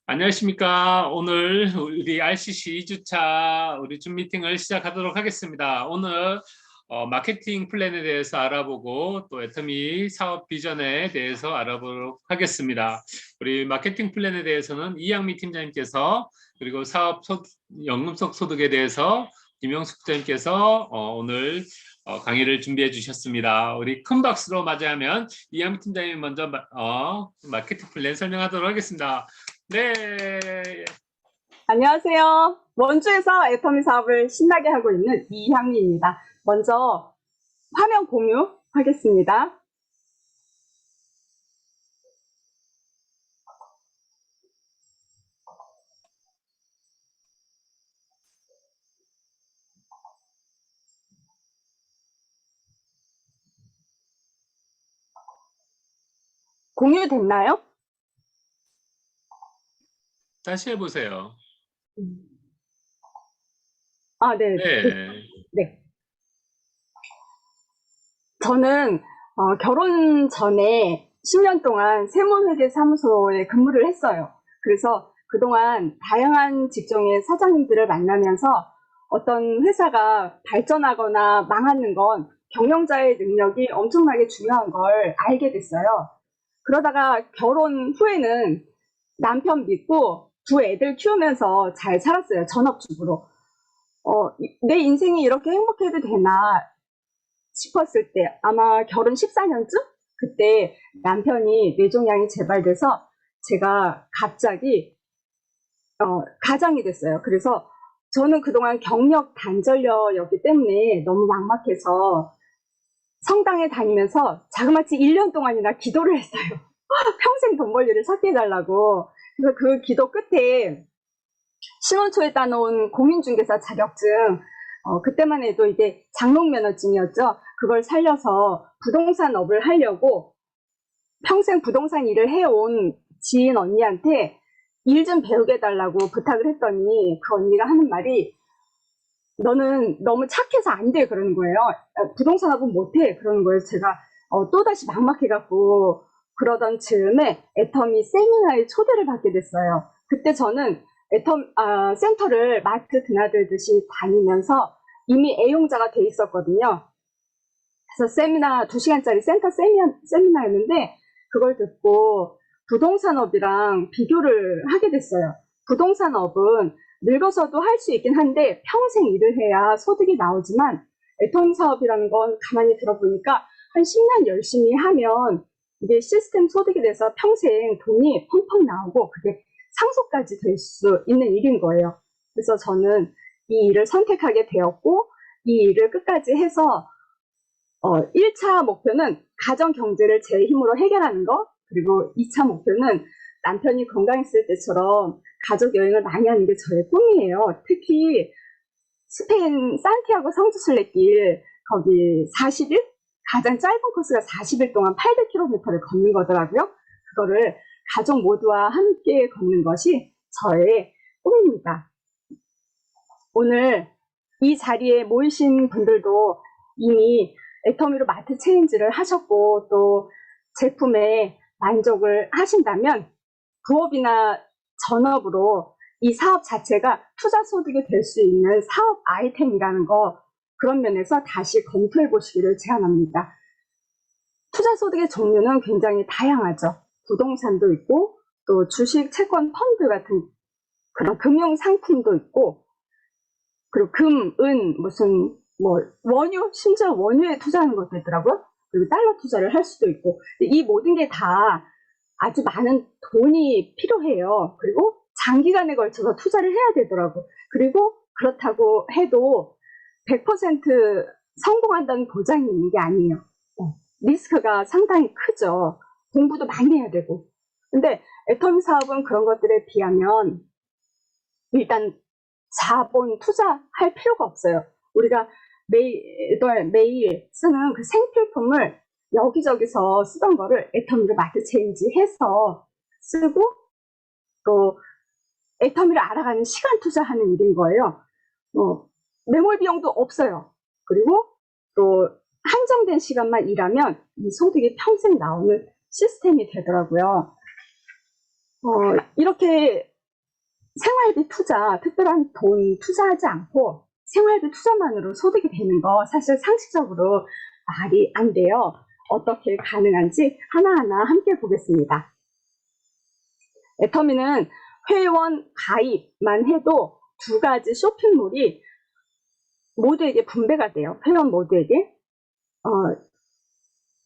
안녕하십니까. 오늘 우리 RCC 2주차 우리 줌 미팅을 시작하도록 하겠습니다. 오늘 마케팅 플랜에 대해서 알아보고 또 애터미 사업 비전에 대해서 알아보도록 하겠습니다. 우리 마케팅 플랜에 대해서는 이양미 팀장님께서, 그리고 사업 연금속 소득에 대해서 김영숙 부장님께서 오늘 강의를 준비해 주셨습니다. 우리 큰 박수로 맞이하면 이양미 팀장님 먼저 마케팅 플랜 설명하도록 하겠습니다. 네. 안녕하세요. 원주에서 애터미 사업을 신나게 하고 있는 이향미입니다. 먼저 화면 공유하겠습니다. 공유됐나요? 다시 해보세요. 네. 네. 네. 저는 결혼 전에 10년 동안 세무회계사무소에 근무를 했어요. 그래서 그동안 다양한 직종의 사장님들을 만나면서 어떤 회사가 발전하거나 망하는 건 경영자의 능력이 엄청나게 중요한 걸 알게 됐어요. 그러다가 결혼 후에는 남편 믿고 두 애들 키우면서 잘 살았어요. 전업주부로. 내 인생이 이렇게 행복해도 되나 싶었을 때, 아마 결혼 14년쯤? 그때 남편이 뇌종양이 재발돼서 제가 갑자기 가장이 됐어요. 그래서 저는 그동안 경력 단절녀였기 때문에 너무 막막해서 성당에 다니면서 자그마치 1년 동안이나 기도를 했어요. 평생 돈 벌 일을 찾게 해달라고. 그래서 그 기도 끝에 신혼초에 따놓은 공인중개사 자격증, 그때만 해도 이게 장롱면허증이었죠. 그걸 살려서 부동산업을 하려고 평생 부동산 일을 해온 지인 언니한테 일 좀 배우게 해달라고 부탁을 했더니 그 언니가 하는 말이 너는 너무 착해서 안 돼 그러는 거예요. 부동산업은 못해 그러는 거예요. 제가 또다시 막막해갖고 그러던 즈음에 애터미 세미나에 초대를 받게 됐어요. 그때 저는 센터를 마트 드나들듯이 다니면서 이미 애용자가 돼 있었거든요. 그래서 세미나 2시간짜리 센터 세미나였는데 그걸 듣고 부동산업이랑 비교를 하게 됐어요. 부동산업은 늙어서도 할 수 있긴 한데 평생 일을 해야 소득이 나오지만 애터미 사업이라는 건 가만히 들어보니까 한 10년 열심히 하면 이게 시스템 소득이 돼서 평생 돈이 펑펑 나오고 그게 상속까지 될 수 있는 일인 거예요. 그래서 저는 이 일을 선택하게 되었고 이 일을 끝까지 해서 1차 목표는 가정 경제를 제 힘으로 해결하는 거, 그리고 2차 목표는 남편이 건강했을 때처럼 가족 여행을 많이 하는 게 저의 꿈이에요. 특히 스페인 산티아고 성지순례길 거기 40일? 가장 짧은 코스가 40일 동안 800km를 걷는 거더라고요. 그거를 가족 모두와 함께 걷는 것이 저의 꿈입니다. 오늘 이 자리에 모이신 분들도 이미 애터미로 마트 체인지를 하셨고 또 제품에 만족을 하신다면 부업이나 전업으로 이 사업 자체가 투자 소득이 될 수 있는 사업 아이템이라는 거, 그런 면에서 다시 검토해 보시기를 제안합니다. 투자 소득의 종류는 굉장히 다양하죠. 부동산도 있고 또 주식, 채권, 펀드 같은 그런 금융 상품도 있고, 그리고 금, 은, 무슨 원유, 심지어 원유에 투자하는 것도 있더라고요. 그리고 달러 투자를 할 수도 있고, 이 모든 게 다 아주 많은 돈이 필요해요. 그리고 장기간에 걸쳐서 투자를 해야 되더라고. 그리고 그렇다고 해도 100% 성공한다는 보장이 있는 게 아니에요. 리스크가 상당히 크죠. 공부도 많이 해야 되고. 근데 애터미 사업은 그런 것들에 비하면 일단 자본 투자할 필요가 없어요. 우리가 매일 쓰는 그 생필품을 여기저기서 쓰던 거를 애터미로 마트 체인지 해서 쓰고 또 애터미를 알아가는 시간 투자하는 일인 거예요. 매몰 비용도 없어요. 그리고 또 한정된 시간만 일하면 이 소득이 평생 나오는 시스템이 되더라고요. 이렇게 생활비 투자, 특별한 돈 투자하지 않고 생활비 투자만으로 소득이 되는 거 사실 상식적으로 말이 안 돼요. 어떻게 가능한지 하나하나 함께 보겠습니다. 애터미는 회원 가입만 해도 두 가지 쇼핑몰이 모두에게 분배가 돼요. 회원 모두에게.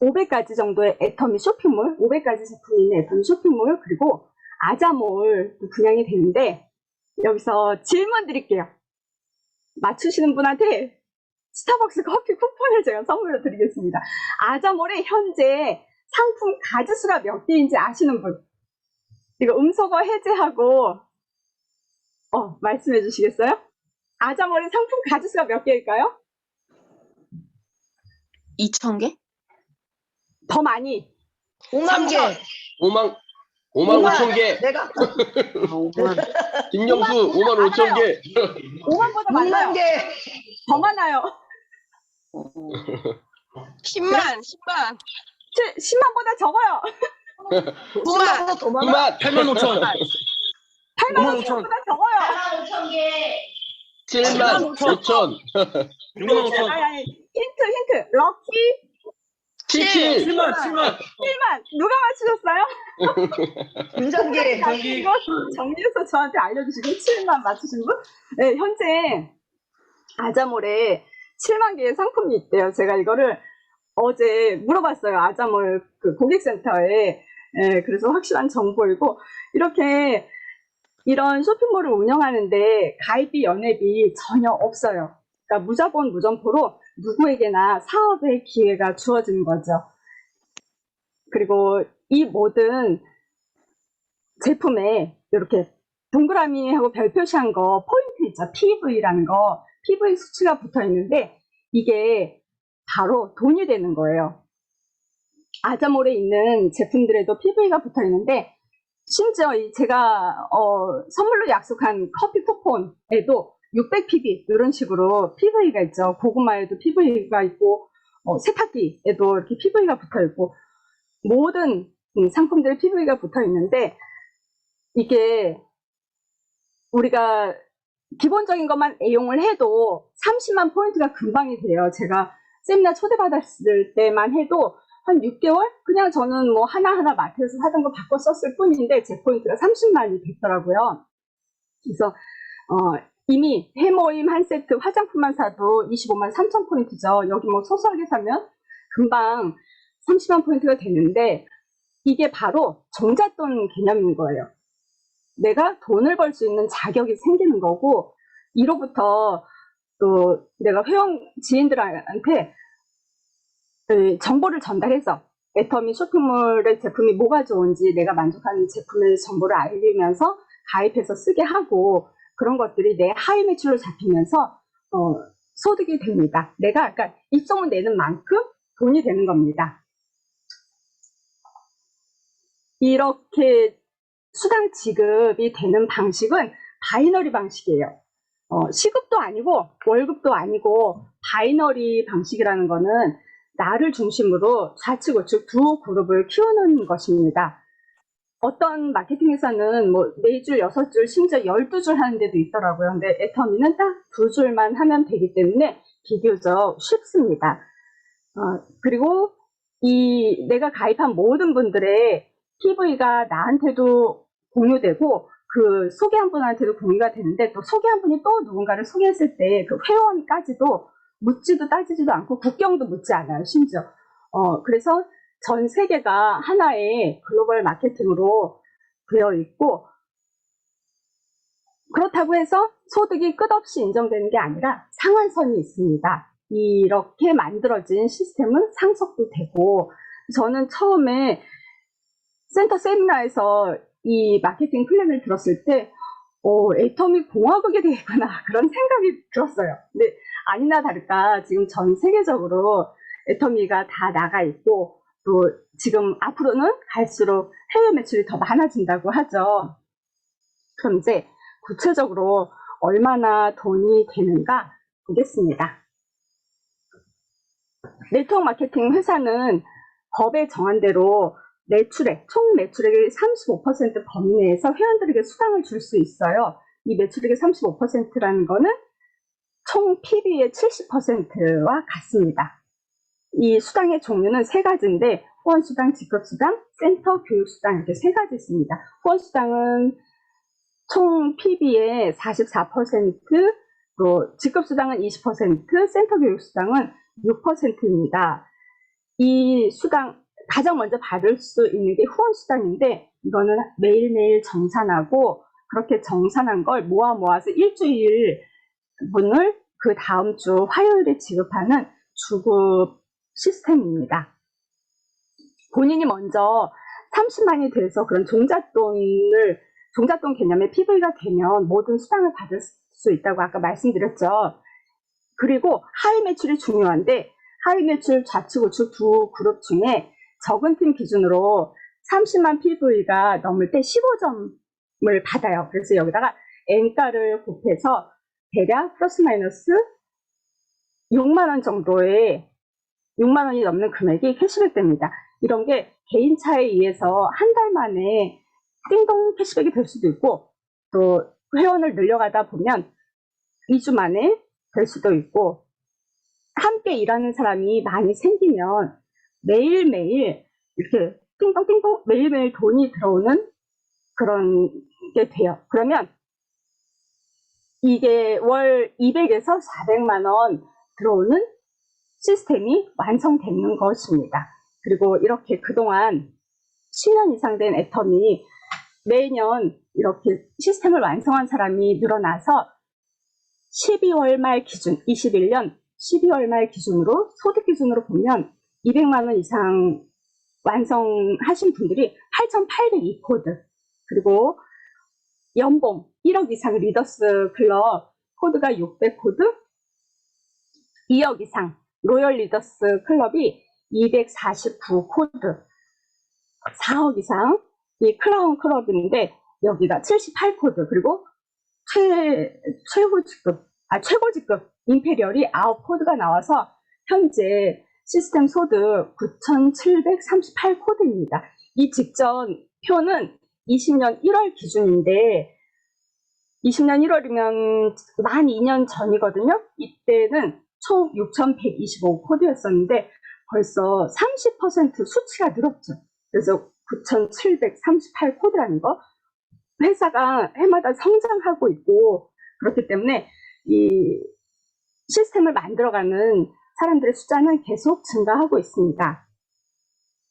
500가지 정도의 애터미 쇼핑몰, 500가지 제품이 있는 애터미 쇼핑몰, 그리고 아자몰도 분양이 되는데, 여기서 질문 드릴게요. 맞추시는 분한테 스타벅스 커피 쿠폰을 제가 선물로 드리겠습니다. 아자몰의 현재 상품 가지수가 몇 개인지 아시는 분? 이거 음소거 해제하고 말씀해 주시겠어요? 아자몰의 상품 가지수가 몇 개일까요? 2,000개? 더 많이. 5만 개. 5만 5만 5천 개. 내가 김영수 5만 5천 개. 5만보다 많아요. 6만 개. 더 많아요. 10만. 10만보다 적어요. 9만 더 많아. 9만 8만 5천. 8만 5천보다 적어요. 7만 5천. 6만 5천. 아니, 힌트. 럭키 77. 7만. 1만. 누가 맞추셨어요? 김정기. 이거 정리해서 저한테 알려주시고 7만 맞추신 분? 네, 현재 아자몰에 7만 개의 상품이 있대요. 제가 이거를 어제 물어봤어요. 아자몰 그 고객센터에. 네, 그래서 확실한 정보이고, 이렇게 이런 쇼핑몰을 운영하는데 가입비, 연회비 전혀 없어요. 그러니까 무자본, 무점포로 누구에게나 사업의 기회가 주어지는 거죠. 그리고 이 모든 제품에 이렇게 동그라미하고 별 표시한 거 포인트 있죠. PV라는 거, PV 수치가 붙어 있는데 이게 바로 돈이 되는 거예요. 아자몰에 있는 제품들에도 PV가 붙어 있는데 심지어 제가 선물로 약속한 커피 쿠폰에도 600pb 이런 식으로 PV가 있죠. 고구마에도 PV가 있고 세탁기에도 이렇게 PV가 붙어 있고 모든 상품들에 PV가 붙어 있는데 이게 우리가 기본적인 것만 애용을 해도 30만 포인트가 금방이 돼요. 제가 세미나 초대받았을 때만 해도 한 6개월? 그냥 저는 뭐 하나하나 마트에서 사던 거 바꿔 썼을 뿐인데 제 포인트가 30만이 됐더라고요. 그래서 이미 해모임 한 세트 화장품만 사도 25만 3천 포인트죠. 여기 뭐 소소하게 사면 금방 30만 포인트가 되는데 이게 바로 종잣돈 개념인 거예요. 내가 돈을 벌 수 있는 자격이 생기는 거고 이로부터 또 내가 회원 지인들한테 정보를 전달해서 애터미 쇼핑몰의 제품이 뭐가 좋은지 내가 만족하는 제품의 정보를 알리면서 가입해서 쓰게 하고 그런 것들이 내 하위 매출로 잡히면서 소득이 됩니다. 내가 아까 입소문 내는 만큼 돈이 되는 겁니다. 이렇게 수당 지급이 되는 방식은 바이너리 방식이에요. 시급도 아니고 월급도 아니고 바이너리 방식이라는 거는 나를 중심으로 좌측 우측 두 그룹을 키우는 것입니다. 어떤 마케팅 회사는 뭐 4줄, 6줄, 심지어 12줄 하는 데도 있더라고요. 근데 애터미는 딱 2줄만 하면 되기 때문에 비교적 쉽습니다. 그리고 내가 가입한 모든 분들의 PV가 나한테도 공유되고 그 소개한 분한테도 공유가 되는데 또 소개한 분이 또 누군가를 소개했을 때 그 회원까지도 묻지도 따지지도 않고 국경도 묻지 않아요. 심지어. 그래서 전 세계가 하나의 글로벌 마케팅으로 되어 있고 그렇다고 해서 소득이 끝없이 인정되는 게 아니라 상한선이 있습니다. 이렇게 만들어진 시스템은 상속도 되고 저는 처음에 센터 세미나에서 이 마케팅 플랜을 들었을 때 애터미 공화국이 되겠구나 그런 생각이 들었어요. 근데 아니나 다를까 지금 전 세계적으로 애터미가 다 나가 있고 또 지금 앞으로는 갈수록 해외 매출이 더 많아진다고 하죠. 그럼 이제 구체적으로 얼마나 돈이 되는가 보겠습니다. 네트워크 마케팅 회사는 법에 정한 대로 총 매출액의 35% 범위 내에서 회원들에게 수당을 줄 수 있어요. 이 매출액의 35%라는 거는 총 PB의 70%와 같습니다. 이 수당의 종류는 세 가지인데 후원수당, 직급수당, 센터 교육수당 이렇게 세 가지 있습니다. 후원수당은 총 PB의 44%, 또 직급수당은 20%, 센터 교육수당은 6%입니다. 이 수당 가장 먼저 받을 수 있는 게 후원수당인데 이거는 매일매일 정산하고 그렇게 정산한 걸 모아서 일주일 분을 그 다음 주 화요일에 지급하는 주급 시스템입니다. 본인이 먼저 30만이 돼서 그런 종잣돈 개념의 PV가 되면 모든 수당을 받을 수 있다고 아까 말씀드렸죠. 그리고 하위 매출이 중요한데 하위 매출 좌측 우측 두 그룹 중에 적은 팀 기준으로 30만 PV가 넘을 때 15점을 받아요. 그래서 여기다가 N가를 곱해서 대략 플러스 마이너스 6만 원 정도의 6만 원이 넘는 금액이 캐시백 됩니다. 이런 게 개인차에 의해서 한 달 만에 띵동 캐시백이 될 수도 있고 또 회원을 늘려가다 보면 2주 만에 될 수도 있고 함께 일하는 사람이 많이 생기면 매일매일 이렇게 띵동띵동 매일매일 돈이 들어오는 그런 게 돼요. 그러면 이게 월 200에서 400만 원 들어오는 시스템이 완성되는 것입니다. 그리고 이렇게 그동안 10년 이상 된 애텀이 매년 이렇게 시스템을 완성한 사람이 늘어나서 12월 말 기준, 21년 12월 말 기준으로 소득 기준으로 보면 200만 원 이상 완성하신 분들이 8,802코드, 그리고 연봉 1억 이상 리더스 클럽 코드가 600코드, 2억 이상 로열 리더스 클럽이 249코드, 4억 이상 이 크라운 클럽인데 여기가 78코드, 그리고 최고 직급 임페리얼이 9코드가 나와서 현재 시스템 소득 9,738코드입니다. 이 직전 표는 20년 1월 기준인데 20년 1월이면 만 2년 전이거든요. 이때는 총 6,125코드였었는데 벌써 30% 수치가 늘었죠. 그래서 9,738코드라는 거, 회사가 해마다 성장하고 있고 그렇기 때문에 이 시스템을 만들어가는 사람들의 숫자는 계속 증가하고 있습니다.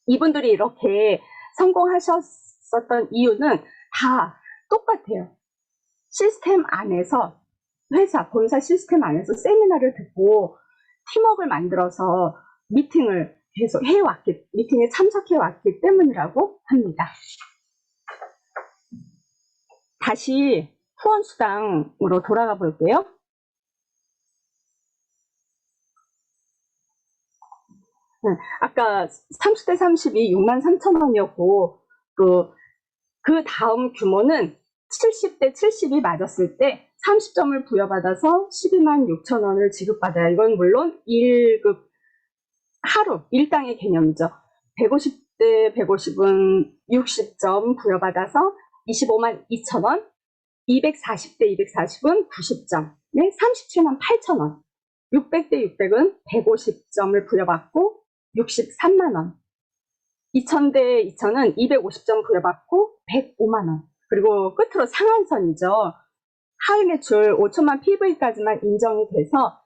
이분들이 이렇게 성공하셨었던 이유는 다 똑같아요. 시스템 안에서 본사 시스템 안에서 세미나를 듣고 팀워크를 만들어서 미팅을 계속 미팅에 참석해왔기 때문이라고 합니다. 다시 후원수당으로 돌아가 볼게요. 아까 30대 30이 63,000원이었고 그 다음 규모는 70대 70이 맞았을 때 30점을 부여받아서 12만 6천 원을 지급받아요. 이건 물론 1급 일당의 개념이죠. 150대 150은 60점 부여받아서 25만 2천 원, 240대 240은 90점, 네, 37만 8천 원, 600대 600은 150점을 부여받고 63만 원, 2000대 2000은 250점 부여받고 105만 원, 그리고 끝으로 상한선이죠. 하위 매출 5천만 PV까지만 인정이 돼서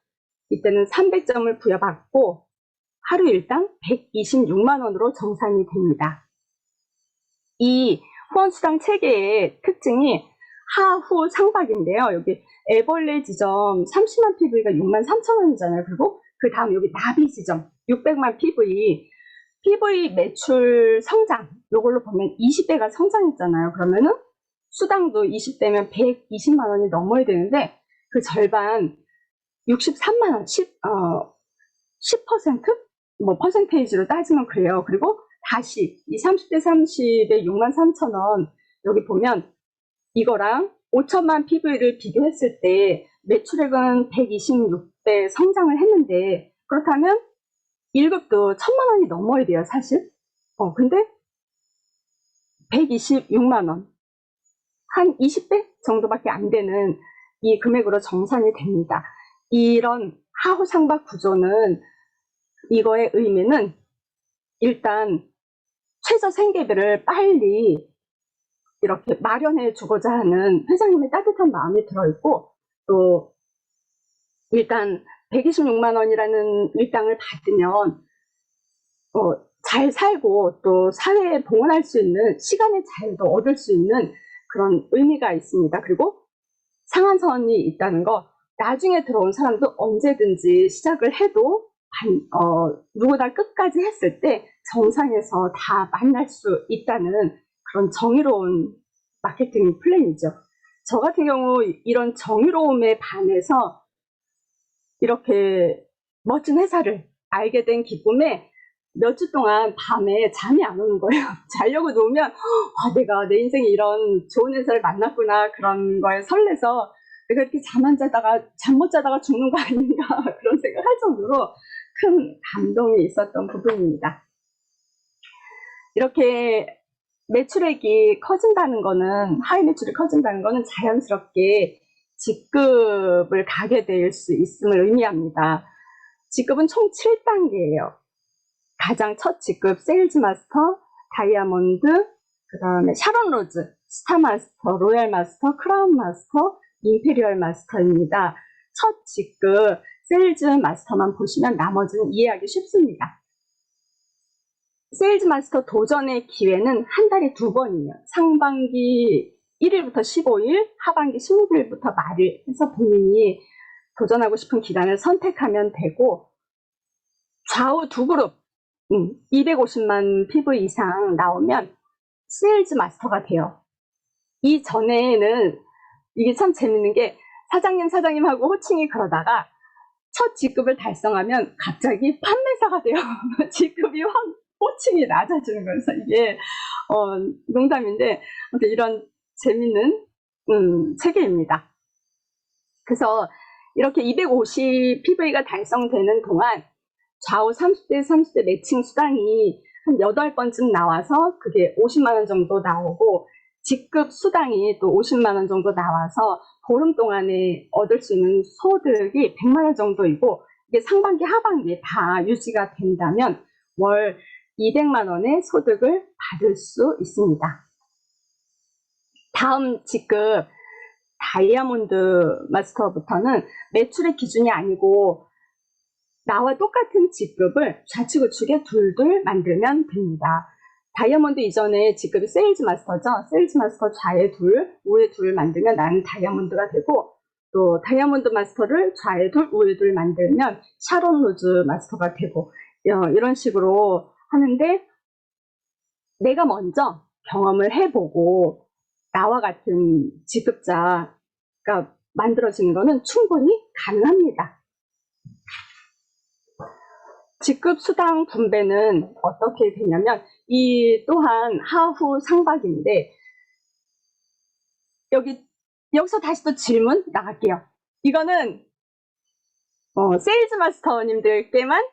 이때는 300점을 부여받고 하루 일당 126만 원으로 정산이 됩니다. 이 후원수당 체계의 특징이 하후 상박인데요. 여기 애벌레 지점 30만 PV가 6만 3천 원이잖아요. 그리고 그 다음 여기 나비 지점 600만 PV 매출 성장, 이걸로 보면 20배가 성장했잖아요. 그러면은 수당도 20대면 120만 원이 넘어야 되는데 그 절반 63만 원, 10%? 뭐 퍼센테이지로 따지면 그래요. 그리고 다시 이 30대 30에 6만 3천 원, 여기 보면 이거랑 5천만 PV를 비교했을 때 매출액은 126배 성장을 했는데, 그렇다면 1급도 1,000만 원이 넘어야 돼요, 사실. 근데 126만 원. 한 20배 정도밖에 안 되는 이 금액으로 정산이 됩니다. 이런 하후 상박 구조는 이거의 의미는 일단 최저 생계비를 빨리 이렇게 마련해 주고자 하는 회장님의 따뜻한 마음이 들어있고, 또 일단 126만 원이라는 일당을 받으면 잘 살고 또 사회에 봉헌할 수 있는 시간의 자유도 얻을 수 있는 그런 의미가 있습니다. 그리고 상한선이 있다는 거, 나중에 들어온 사람도 언제든지 시작을 해도 누구나 끝까지 했을 때 정상에서 다 만날 수 있다는 그런 정의로운 마케팅 플랜이죠. 저 같은 경우 이런 정의로움에 반해서 이렇게 멋진 회사를 알게 된 기쁨에 몇 주 동안 밤에 잠이 안 오는 거예요. 자려고 누우면 내가 내 인생에 이런 좋은 회사를 만났구나, 그런 거에 설레서 내가 이렇게 잠 못 자다가 죽는 거 아닌가 그런 생각할 정도로 큰 감동이 있었던 부분입니다. 이렇게 매출액이 커진다는 거는, 하위 매출이 커진다는 거는 자연스럽게 직급을 가게 될 수 있음을 의미합니다. 직급은 총 7단계예요. 가장 첫 직급 세일즈 마스터, 다이아몬드, 그 다음에 샤론 로즈, 스타 마스터, 로얄 마스터, 크라운 마스터, 임페리얼 마스터입니다. 첫 직급 세일즈 마스터만 보시면 나머지는 이해하기 쉽습니다. 세일즈 마스터 도전의 기회는 한 달에 2번이에요. 상반기 1일부터 15일, 하반기 16일부터 말일 해서 본인이 도전하고 싶은 기간을 선택하면 되고, 좌우 두 그룹 250만 PV 이상 나오면 세일즈 마스터가 돼요. 이 전에는 이게 참 재밌는 게, 사장님 하고 호칭이 그러다가 첫 직급을 달성하면 갑자기 판매사가 돼요. 직급이 확 호칭이 낮아지는 거예요. 그래서 이게 농담인데 아무튼 이런 재밌는 체계입니다. 그래서 이렇게 250 PV가 달성되는 동안 좌우 30대 매칭 수당이 한 8번쯤 나와서 그게 50만 원 정도 나오고, 직급 수당이 또 50만 원 정도 나와서 보름 동안에 얻을 수 있는 소득이 100만 원 정도이고, 이게 상반기 하반기 다 유지가 된다면 월 200만 원의 소득을 받을 수 있습니다. 다음 직급 다이아몬드 마스터부터는 매출의 기준이 아니고 나와 똑같은 직급을 좌측 우측에 둘둘 만들면 됩니다. 다이아몬드 이전에 직급이 세일즈 마스터죠. 세일즈 마스터 좌에 둘, 우에 둘 만들면 나는 다이아몬드가 되고, 또 다이아몬드 마스터를 좌에 둘, 우에 둘 만들면 샤론 로즈 마스터가 되고, 이런 식으로 하는데, 내가 먼저 경험을 해보고 나와 같은 직급자가 만들어지는 것은 충분히 가능합니다. 직급 수당 분배는 어떻게 되냐면, 이 또한 하후 상박인데, 여기서 다시 또 질문 나갈게요. 이거는 세일즈 마스터님들께만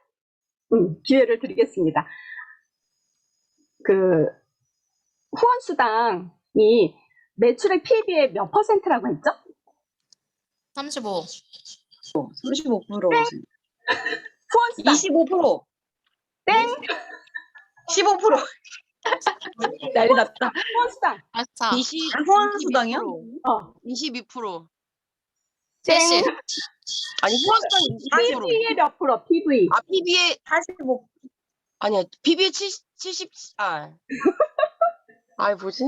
기회를 드리겠습니다. 그 후원 수당이 매출의 PB의 몇 %라고 했죠? 35. 35%. 후원 수당 25%. 땡! 15%. 난리 났다. 후원 수당 아차. 후원 수당이요? 22%. 땡! 70. 아니 후원 수당이 20%. PB의 몇 %? PV 아, PB에 45. 아니야. PB에 70 뭐지?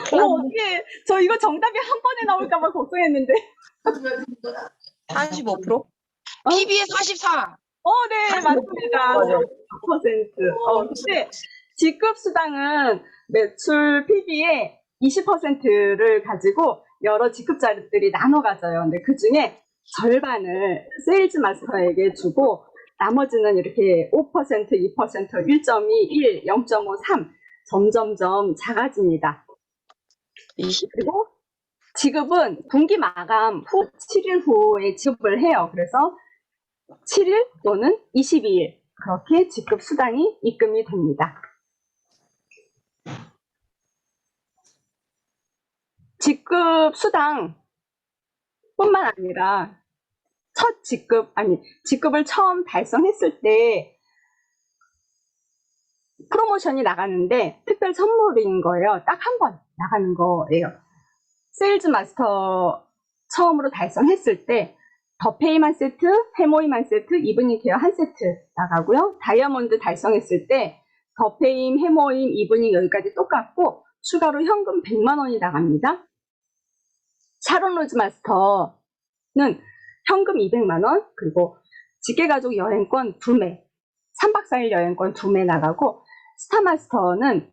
어떻게 저 이거 정답이 한 번에 나올까봐 걱정했는데. 45%? PB에 44. 네, 맞습니다. 4%. 근데 직급 수당은 매출 PB의 20%를 가지고 여러 직급자들이 나눠 가져요. 근데 그 중에 절반을 세일즈 마스터에게 주고, 나머지는 이렇게 5%, 2%, 1.2, 1, 0.5, 3 점점점 작아집니다. 그리고 지급은 분기 마감 후 7일 후에 지급을 해요. 그래서 7일 또는 22일 그렇게 직급 수당이 입금이 됩니다. 직급 수당 뿐만 아니라 직급을 처음 달성했을 때 프로모션이 나가는데 특별 선물인 거예요. 딱 한 번 나가는 거예요. 세일즈 마스터 처음으로 달성했을 때 더페임 한 세트, 해모임 한 세트, 이브닝 케어 한 세트 나가고요. 다이아몬드 달성했을 때 더페임, 해모임, 이브닝 여기까지 똑같고 추가로 현금 100만 원이 나갑니다. 샤론 로즈 마스터는 현금 200만 원, 그리고 직계가족 여행권 2매, 3박 4일 여행권 2매 나가고 스타마스터는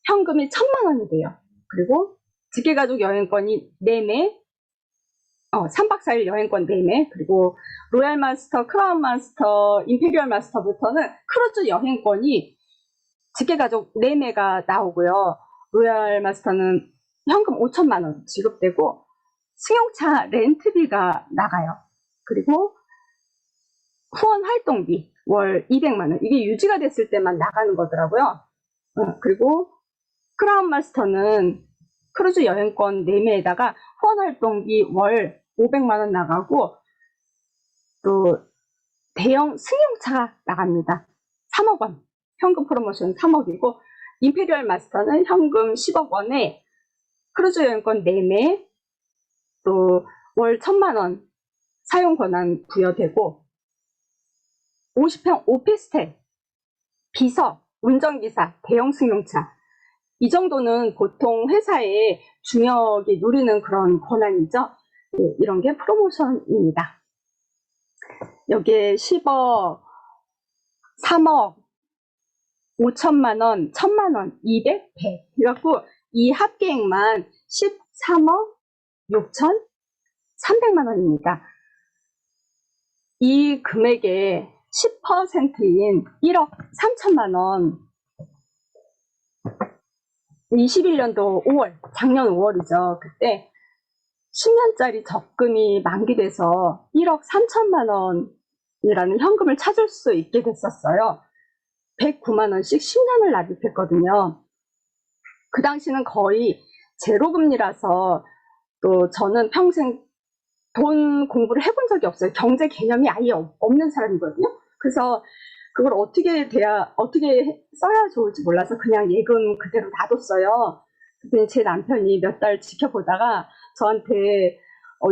현금이 1000만 원이 돼요. 그리고 직계가족 여행권이 4매, 3박 4일 여행권 4매, 그리고 로얄 마스터, 크라운 마스터, 임페리얼 마스터부터는 크루즈 여행권이 직계가족 4매가 나오고요. 로얄 마스터는 현금 5천만 원 지급되고 승용차 렌트비가 나가요. 그리고 후원 활동비 월 200만 원. 이게 유지가 됐을 때만 나가는 거더라고요. 그리고 크라운 마스터는 크루즈 여행권 4매에다가 후원 활동비 월 500만 원 나가고 또 대형 승용차가 나갑니다. 3억 원. 현금 프로모션 3억이고 임페리얼 마스터는 현금 10억 원에 크루즈 여행권 4매 또 월 1000만 원 사용 권한 부여되고 50평 오피스텔, 비서, 운전기사, 대형 승용차 이 정도는 보통 회사의 중역이 누리는 그런 권한이죠. 네, 이런 게 프로모션입니다. 여기에 10억, 3억, 5천만 원, 1000만 원, 200, 100 이래갖고 이 합계액만 13억 6천 3백만 원입니다. 이 금액의 10%인 1억 3천만 원 21년도 5월, 작년 5월이죠. 그때 10년짜리 적금이 만기돼서 1억 3천만 원이라는 현금을 찾을 수 있게 됐었어요. 109만 원씩 10년을 납입했거든요. 그 당시는 거의 제로금리라서 또 저는 평생 돈 공부를 해본 적이 없어요. 경제 개념이 아예 없는 사람이거든요. 그래서 그걸 어떻게 써야 좋을지 몰라서 그냥 예금 그대로 놔뒀어요. 근데 제 남편이 몇 달 지켜보다가 저한테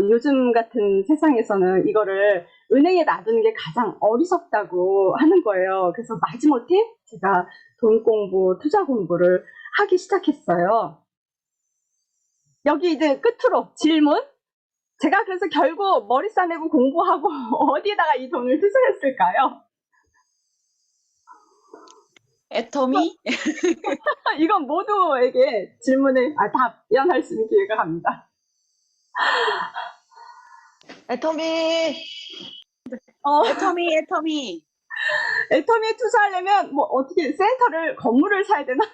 요즘 같은 세상에서는 이거를 은행에 놔두는 게 가장 어리석다고 하는 거예요. 그래서 마지못해 제가 돈 공부, 투자 공부를 하기 시작했어요. 여기 이제 끝으로 질문. 제가 그래서 결국 머리 싸매고 공부하고 어디에다가 이 돈을 투자했을까요? 애터미? 이건 모두에게 질문에 답변할 수 있는 기회가 갑니다. 애터미. 애터미. 애터미에 투자하려면 뭐 어떻게 건물을 사야 되나?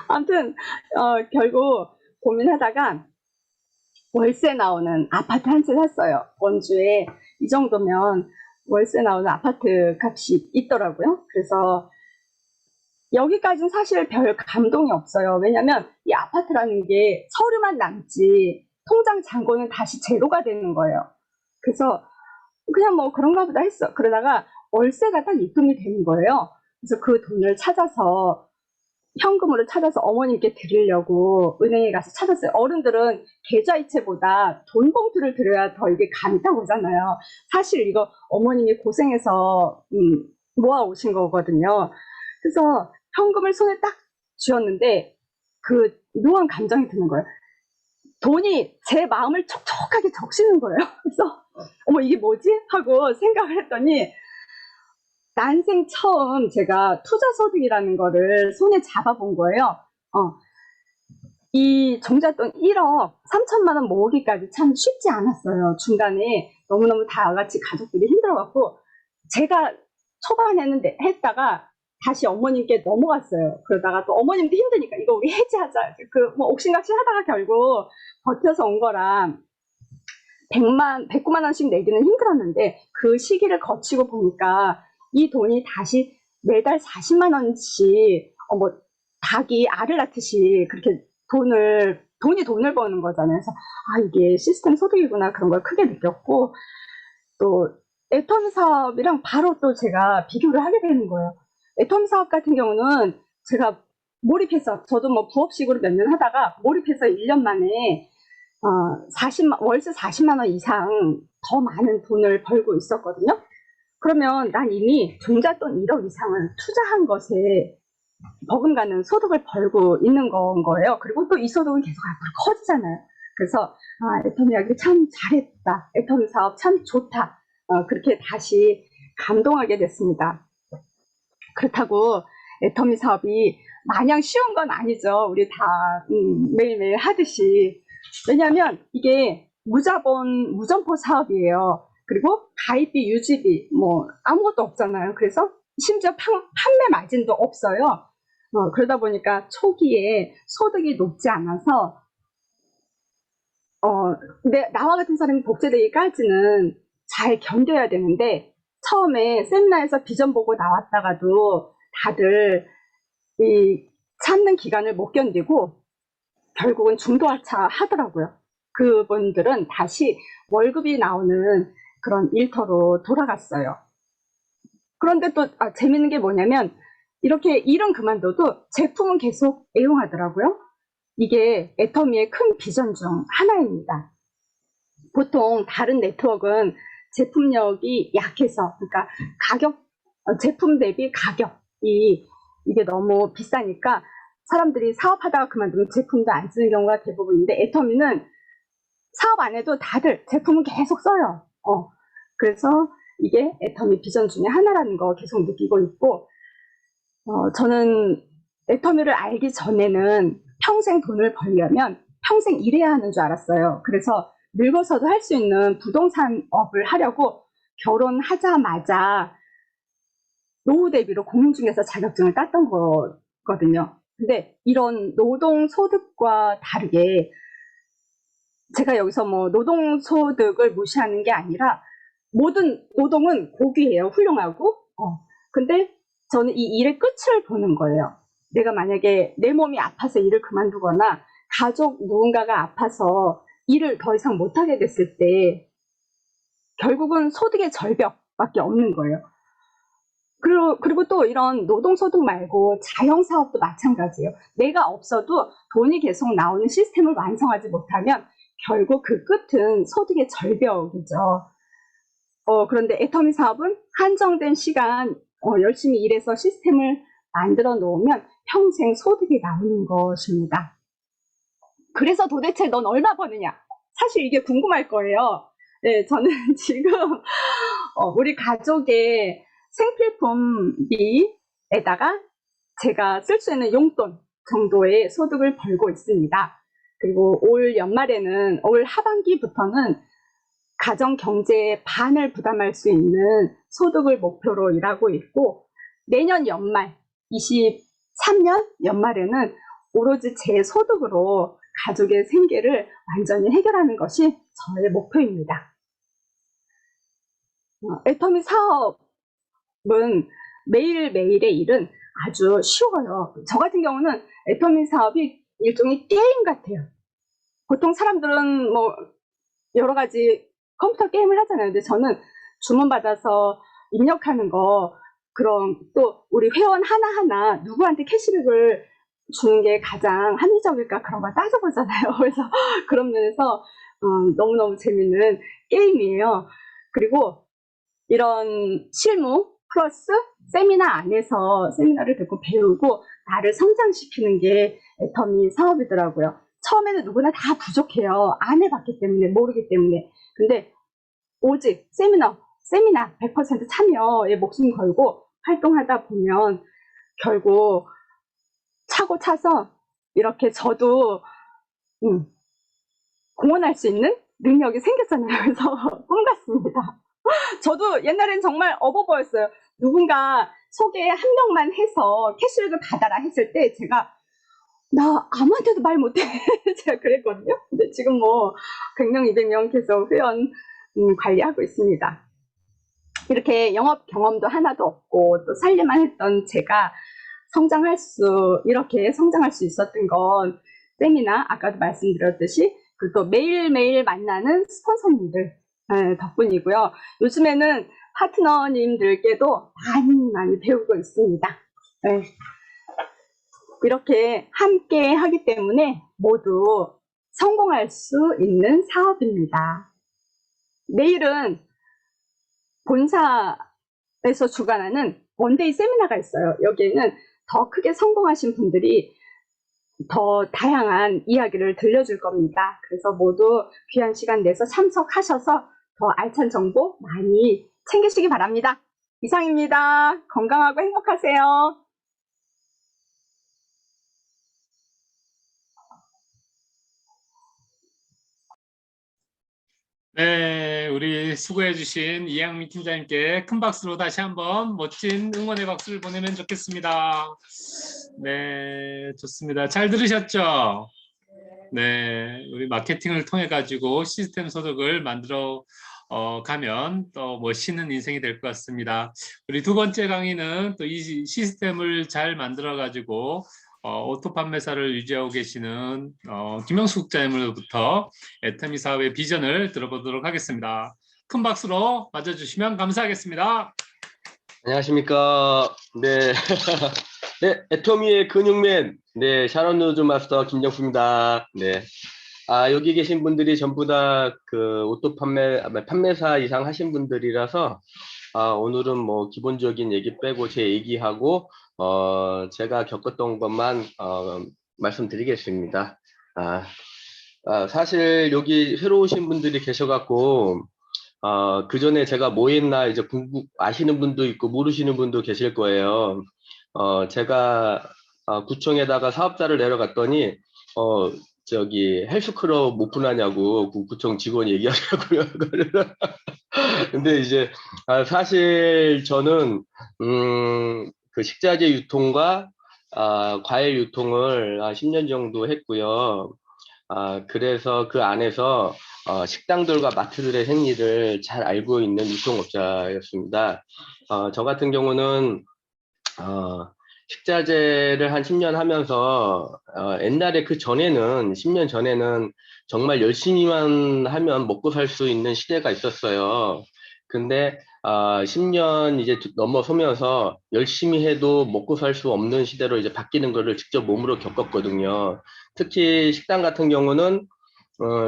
아무튼 결국 고민하다가 월세 나오는 아파트 한 채 샀어요. 원주에 이 정도면 월세 나오는 아파트 값이 있더라고요. 그래서 여기까지는 사실 별 감동이 없어요. 왜냐면 이 아파트라는 게 서류만 남지 통장 잔고는 다시 제로가 되는 거예요. 그래서 그냥 뭐 그런가 보다 했어. 그러다가 월세가 딱 입금이 되는 거예요. 그래서 그 돈을 현금으로 찾아서 어머님께 드리려고 은행에 가서 찾았어요. 어른들은 계좌이체보다 돈 봉투를 드려야 더 이게 감이 딱 오잖아요. 사실 이거 어머님이 고생해서 모아오신 거거든요. 그래서 현금을 손에 딱 쥐었는데 그 묘한 감정이 드는 거예요. 돈이 제 마음을 촉촉하게 적시는 거예요. 그래서 어머 이게 뭐지? 하고 생각을 했더니 난생 처음 제가 투자소득이라는 거를 손에 잡아본 거예요. 이 종잣돈 1억 3천만 원 모으기까지 참 쉽지 않았어요. 중간에 너무너무 다 같이 가족들이 힘들어갖고 제가 초반에는 했다가 다시 어머님께 넘어갔어요. 그러다가 또 어머님도 힘드니까 이거 우리 해지하자. 옥신각신 하다가 결국 버텨서 온 거라 109만 원씩 내기는 힘들었는데 그 시기를 거치고 보니까 이 돈이 다시 매달 40만 원씩 닭이 알을 낳듯이 그렇게 돈이 돈을 버는 거잖아요. 그래서 이게 시스템 소득이구나 그런 걸 크게 느꼈고 또 애터미 사업이랑 바로 또 제가 비교를 하게 되는 거예요. 애터미 사업 같은 경우는 제가 몰입해서 저도 뭐 부업식으로 몇 년 하다가 몰입해서 1년 만에 월세 40만 원 이상 더 많은 돈을 벌고 있었거든요. 그러면 난 이미 종잣돈 1억 이상을 투자한 것에 버금가는 소득을 벌고 있는 건 거예요. 그리고 또 이 소득은 계속 앞으로 커지잖아요. 그래서 애터미 하기 참 잘했다. 애터미 사업 참 좋다. 그렇게 다시 감동하게 됐습니다. 그렇다고 애터미 사업이 마냥 쉬운 건 아니죠. 우리 다 매일매일 하듯이. 왜냐하면 이게 무자본 무점포 사업이에요. 그리고 가입비, 유지비 뭐 아무것도 없잖아요. 그래서 심지어 판매 마진도 없어요. 그러다 보니까 초기에 소득이 높지 않아서 나와 같은 사람이 복제되기까지는 잘 견뎌야 되는데 처음에 세미나에서 비전 보고 나왔다가도 다들 이 참는 기간을 못 견디고 결국은 중도하차 하더라고요. 그분들은 다시 월급이 나오는 그런 일터로 돌아갔어요. 그런데 또 재밌는 게 뭐냐면 이렇게 일은 그만둬도 제품은 계속 애용하더라고요. 이게 애터미의 큰 비전 중 하나입니다. 보통 다른 네트워크는 제품력이 약해서 그러니까 제품 대비 가격이 이게 너무 비싸니까 사람들이 사업하다가 그만두면 제품도 안 쓰는 경우가 대부분인데 애터미는 사업 안 해도 다들 제품은 계속 써요. 그래서 이게 애터미 비전 중에 하나라는 거 계속 느끼고 있고 저는 애터미를 알기 전에는 평생 돈을 벌려면 평생 일해야 하는 줄 알았어요. 그래서 늙어서도 할 수 있는 부동산업을 하려고 결혼하자마자 노후 대비로 공인중개사 자격증을 땄던 거거든요. 근데 이런 노동소득과 다르게 제가 여기서 뭐 노동소득을 무시하는 게 아니라 모든 노동은 고귀해요. 훌륭하고. 근데 저는 이 일의 끝을 보는 거예요. 내가 만약에 내 몸이 아파서 일을 그만두거나 가족 누군가가 아파서 일을 더 이상 못하게 됐을 때 결국은 소득의 절벽밖에 없는 거예요. 그리고 또 이런 노동소득 말고 자영사업도 마찬가지예요. 내가 없어도 돈이 계속 나오는 시스템을 완성하지 못하면 결국 그 끝은 소득의 절벽이죠. 그런데 애터미 사업은 한정된 시간 열심히 일해서 시스템을 만들어 놓으면 평생 소득이 나오는 것입니다. 그래서 도대체 넌 얼마 버느냐? 사실 이게 궁금할 거예요. 네, 저는 지금 우리 가족의 생필품비에다가 제가 쓸 수 있는 용돈 정도의 소득을 벌고 있습니다. 그리고 올 하반기부터는 가정 경제의 반을 부담할 수 있는 소득을 목표로 일하고 있고 내년 연말 23년 연말에는 오로지 제 소득으로 가족의 생계를 완전히 해결하는 것이 저의 목표입니다. 애터미 사업은 매일매일의 일은 아주 쉬워요. 저 같은 경우는 애터미 사업이 일종의 게임 같아요. 보통 사람들은 뭐 여러 가지 컴퓨터 게임을 하잖아요. 근데 저는 주문받아서 입력하는 거 그럼 또 우리 회원 하나하나 누구한테 캐시백을 주는 게 가장 합리적일까 그런 걸 따져보잖아요. 그래서 그런 면에서 너무너무 재밌는 게임이에요. 그리고 이런 실무 플러스 세미나 안에서 세미나를 듣고 배우고 나를 성장시키는 게 애터미 사업이더라고요. 처음에는 누구나 다 부족해요. 안 해봤기 때문에 모르기 때문에. 근데 오직 세미나 100% 참여에 목숨 걸고 활동하다 보면 결국 차고 차서 이렇게 저도 공헌할 수 있는 능력이 생겼잖아요. 그래서 꿈 같습니다. 저도 옛날엔 정말 어버버였어요. 누군가 소개 한 명만 해서 캐시백을 받아라 했을 때 제가 나 아무한테도 말 못해. 제가 그랬거든요. 근데 지금 뭐 100명, 200명 계속 회원 관리하고 있습니다. 이렇게 영업 경험도 하나도 없고 또 살림만 했던 제가 이렇게 성장할 수 있었던 건 세미나, 아까도 말씀드렸듯이, 그리고 또 매일매일 만나는 스폰서님들 덕분이고요. 요즘에는 파트너님들께도 많이 배우고 있습니다. 네. 이렇게 함께 하기 때문에 모두 성공할 수 있는 사업입니다. 내일은 본사에서 주관하는 원데이 세미나가 있어요. 여기에는 더 크게 성공하신 분들이 더 다양한 이야기를 들려줄 겁니다. 그래서 모두 귀한 시간 내서 참석하셔서 더 알찬 정보 많이 챙기시기 바랍니다. 이상입니다. 건강하고 행복하세요. 네, 우리 수고해주신 이양미 팀장님께 큰 박수로 다시 한번 멋진 응원의 박수를 보내면 좋겠습니다. 네, 좋습니다. 잘 들으셨죠? 네, 우리 마케팅을 통해 가지고 시스템 소득을 만들어 가면 또 멋있는 인생이 될 것 같습니다. 우리 두 번째 강의는 또 이 시스템을 잘 만들어 가지고 오토 판매사를 유지하고 계시는 김영수 국장님으로부터 애터미 사업의 비전을 들어보도록 하겠습니다. 큰 박수로 맞아주시면 감사하겠습니다. 안녕하십니까. 네. 네, 애터미의 근육맨. 네, 샤론 노즈 마스터 김정수입니다. 네. 여기 계신 분들이 전부 다 그 오토 판매사 이상 하신 분들이라서, 오늘은 뭐 기본적인 얘기 빼고 제 얘기하고, 제가 겪었던 것만, 말씀드리겠습니다. 사실 여기 새로 오신 분들이 계셔갖고, 그 전에 제가 뭐 했나 이제 아시는 분도 있고 모르시는 분도 계실 거예요. 제가 구청에다가 사업자를 내려갔더니 저기 헬스클럽 오픈하냐고 구청 직원이 얘기하더라고요. 근데 이제 사실 저는 그 식자재 유통과 과일 유통을 10년 정도 했고요. 그래서 그 안에서 식당들과 마트들의 생리를 잘 알고 있는 유통업자였습니다. 저 같은 경우는 식자재를 한 10년 하면서 옛날에 그 전에는 10년 전에는 정말 열심히만 하면 먹고 살 수 있는 시대가 있었어요. 근데 10년 이제 넘어서면서 열심히 해도 먹고 살 수 없는 시대로 이제 바뀌는 거를 직접 몸으로 겪었거든요. 특히 식당 같은 경우는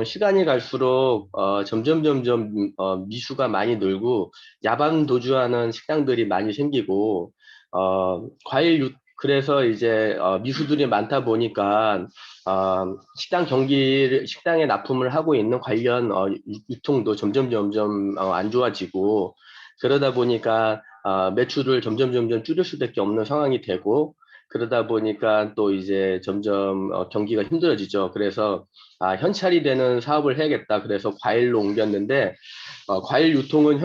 시간이 갈수록 점점 미수가 많이 늘고 야반 도주하는 식당들이 많이 생기고 그래서 이제 미수들이 많다 보니까 식당에 납품을 하고 있는 관련 유통도 점점 안 좋아지고 그러다 보니까 매출을 점점 줄일 수밖에 없는 상황이 되고 그러다 보니까 또 이제 점점 경기가 힘들어지죠. 그래서 현찰이 되는 사업을 해야겠다. 그래서 과일로 옮겼는데 과일 유통은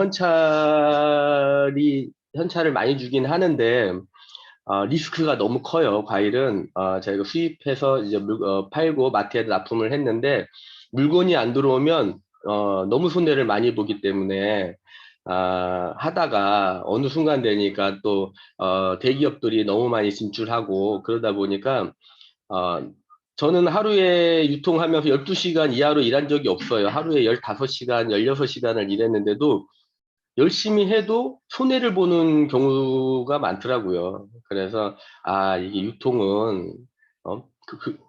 현찰을 많이 주긴 하는데 리스크가 너무 커요. 과일은 저희가 수입해서 이제 팔고 마트에 납품을 했는데 물건이 안 들어오면 너무 손해를 많이 보기 때문에 하다가 어느 순간 되니까 또 대기업들이 너무 많이 진출하고 그러다 보니까 저는 하루에 유통하면서 12시간 이하로 일한 적이 없어요. 하루에 15시간, 16시간을 일했는데도 열심히 해도 손해를 보는 경우가 많더라고요. 그래서 이게 유통은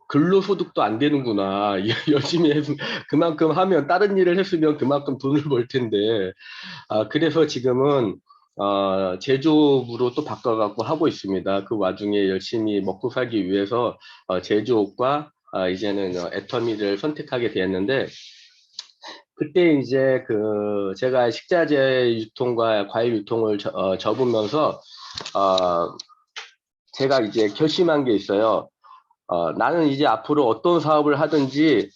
근로소득도 안 되는구나. 열심히 해서 그만큼 하면 다른 일을 했으면 그만큼 돈을 벌 텐데 그래서 지금은 제조업으로 또 바꿔갖고 하고 있습니다. 그 와중에 열심히 먹고 살기 위해서 제조업과 이제는 애터미를 선택하게 되었는데 그때 이제 제가 식자재 유통과 과일 유통을 접으면서 제가 이제 결심한 게 있어요. 나는 이제 앞으로 어떤 사업을 하든지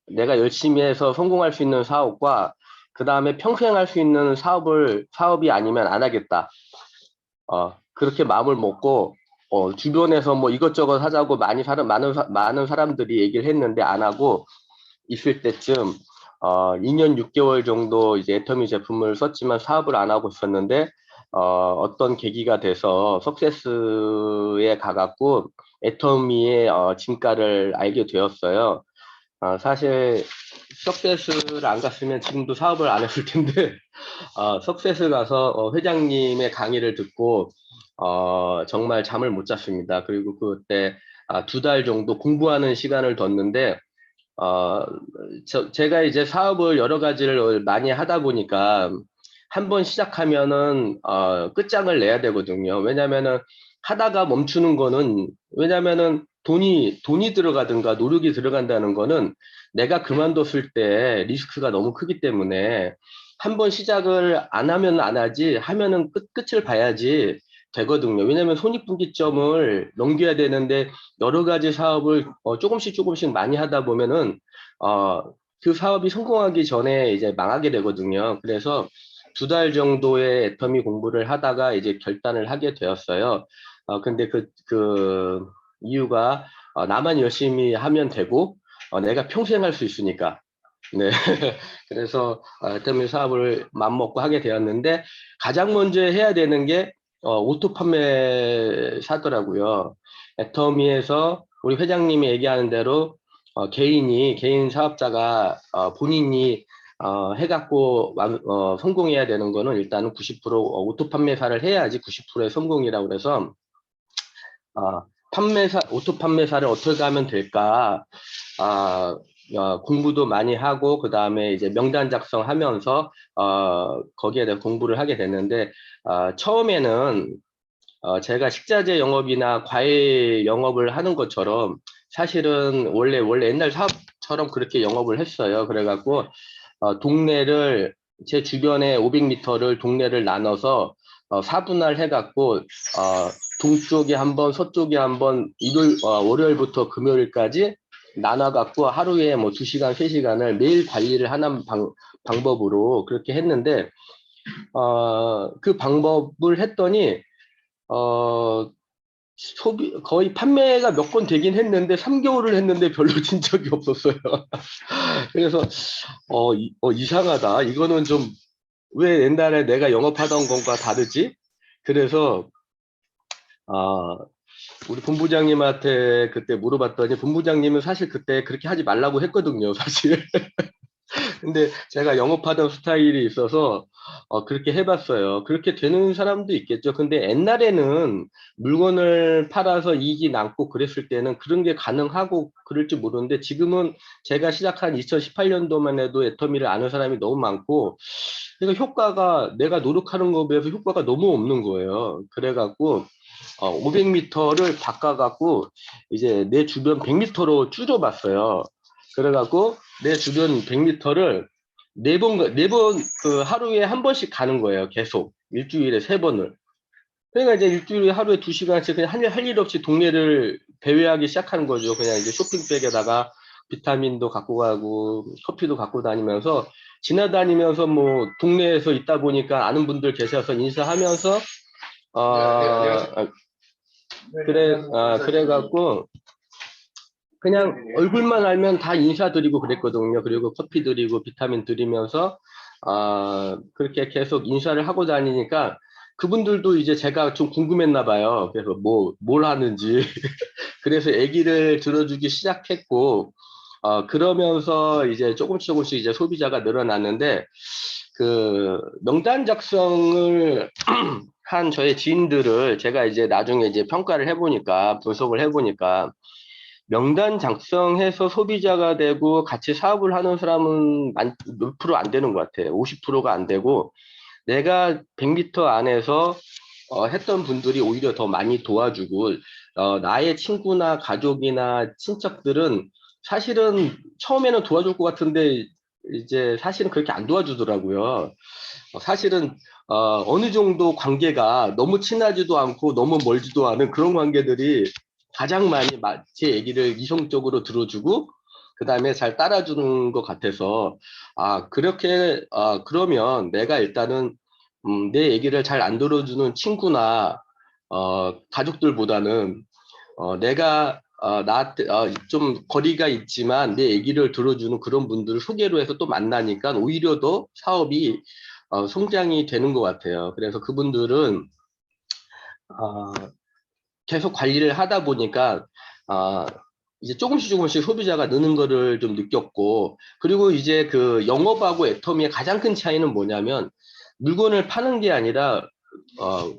내가 열심히 해서 성공할 수 있는 사업과 그 다음에 평생 할 수 있는 사업이 아니면 안 하겠다. 그렇게 마음을 먹고 주변에서 뭐 이것저것 하자고 많은 사람들이 얘기를 했는데 안 하고 있을 때쯤 2년 6개월 정도 이제 애터미 제품을 썼지만 사업을 안 하고 있었는데 어떤 계기가 돼서 석세스에 가갖고 애터미의 진가를 알게 되었어요. 사실 석세스를 안 갔으면 지금도 사업을 안 했을 텐데 석세스 가서 회장님의 강의를 듣고 정말 잠을 못 잤습니다. 그리고 그때 2달 정도 공부하는 시간을 뒀는데 제가 이제 사업을 여러 가지를 많이 하다 보니까 한 번 시작하면은 끝장을 내야 되거든요. 왜냐면은 하다가 멈추는 거는, 왜냐면은 돈이 들어가든가 노력이 들어간다는 거는 내가 그만뒀을 때 리스크가 너무 크기 때문에 한 번 시작을 안 하면 안 하지, 하면은 끝을 봐야지 되거든요. 왜냐면 손익분기점을 넘겨야 되는데 여러 가지 사업을 조금씩 많이 하다 보면은 그 사업이 성공하기 전에 이제 망하게 되거든요. 그래서 2달 정도의 애터미 공부를 하다가 이제 결단을 하게 되었어요. 근데 그 이유가 나만 열심히 하면 되고 내가 평생 할 수 있으니까. 네. 그래서 애터미 사업을 맘먹고 하게 되었는데 가장 먼저 해야 되는 게 오토 판매사더라고요. 애터미에서 우리 회장님이 얘기하는 대로 개인 사업자가 본인이 해갖고 성공해야 되는 거는 일단은 90% 오토 판매사를 해야지 90%의 성공이라고 그래서 오토 판매사를 어떻게 하면 될까? 공부도 많이 하고 그 다음에 이제 명단 작성하면서 거기에 대해 공부를 하게 됐는데 처음에는 제가 식자재 영업이나 과일 영업을 하는 것처럼 사실은 원래 옛날 사업처럼 그렇게 영업을 했어요. 그래갖고 동네를 제 주변에 500m를 동네를 나눠서 4분할 해갖고 동쪽에 한 번, 서쪽에 한 번, 월요일부터 금요일까지 나눠갖고 하루에 뭐 2시간, 3시간을 매일 관리를 하는 방법으로 그렇게 했는데 그 방법을 했더니 거의 판매가 몇 건 되긴 했는데 3개월을 했는데 별로 진 적이 없었어요. 그래서 이상하다. 이거는 좀 왜 옛날에 내가 영업하던 것과 다르지? 그래서 우리 본부장님한테 그때 물어봤더니 본부장님은 사실 그때 그렇게 하지 말라고 했거든요, 사실. 근데 제가 영업하던 스타일이 있어서 그렇게 해봤어요. 그렇게 되는 사람도 있겠죠. 근데 옛날에는 물건을 팔아서 이익이 남고 그랬을 때는 그런 게 가능하고 그럴지 모르는데 지금은 제가 시작한 2018년도만 해도 애터미를 아는 사람이 너무 많고 그러니까 효과가 내가 노력하는 것에 비해서 효과가 너무 없는 거예요. 그래갖고 500m를 바꿔갖고 이제 내 주변 100m로 줄여봤어요. 그래갖고 내 주변 100m를 네 번 그 하루에 한 번씩 가는 거예요. 계속 일주일에 3번을. 그러니까 이제 일주일에 하루에 2시간씩 그냥 할 일 없이 동네를 배회하기 시작하는 거죠. 그냥 이제 쇼핑백에다가 비타민도 갖고 가고 커피도 갖고 다니면서 지나다니면서 뭐 동네에서 있다 보니까 아는 분들 계셔서 인사하면서 그래갖고 그냥 얼굴만 알면 다 인사드리고 그랬거든요. 그리고 커피 드리고 비타민 드리면서 그렇게 계속 인사를 하고 다니니까 그분들도 이제 제가 좀 궁금했나 봐요. 그래서 뭘 하는지. 그래서 얘기를 들어주기 시작했고 그러면서 이제 조금씩 이제 소비자가 늘어났는데 그 명단 작성을 한 저의 지인들을 제가 이제 나중에 이제 평가를 해보니까 분석을 해보니까 명단 작성해서 소비자가 되고 같이 사업을 하는 사람은 몇 프로 안 되는 것 같아요. 50%가 안 되고 내가 100m 안에서 했던 분들이 오히려 더 많이 도와주고 나의 친구나 가족이나 친척들은 사실은 처음에는 도와줄 것 같은데 이제 사실은 그렇게 안 도와주더라고요. 사실은 어느 정도 관계가 너무 친하지도 않고 너무 멀지도 않은 그런 관계들이 가장 많이 제 얘기를 이성적으로 들어주고 그 다음에 잘 따라주는 것 같아서 그렇게 그러면 내가 일단은 내 얘기를 잘 안 들어주는 친구나 가족들보다는 내가 나한테 좀 거리가 있지만 내 얘기를 들어주는 그런 분들을 소개로 해서 또 만나니까 오히려 더 사업이 성장이 되는 것 같아요. 그래서 그분들은 계속 관리를 하다 보니까 이제 조금씩 소비자가 느는 거를 좀 느꼈고, 그리고 이제 그 영업하고 애터미의 가장 큰 차이는 뭐냐면 물건을 파는 게 아니라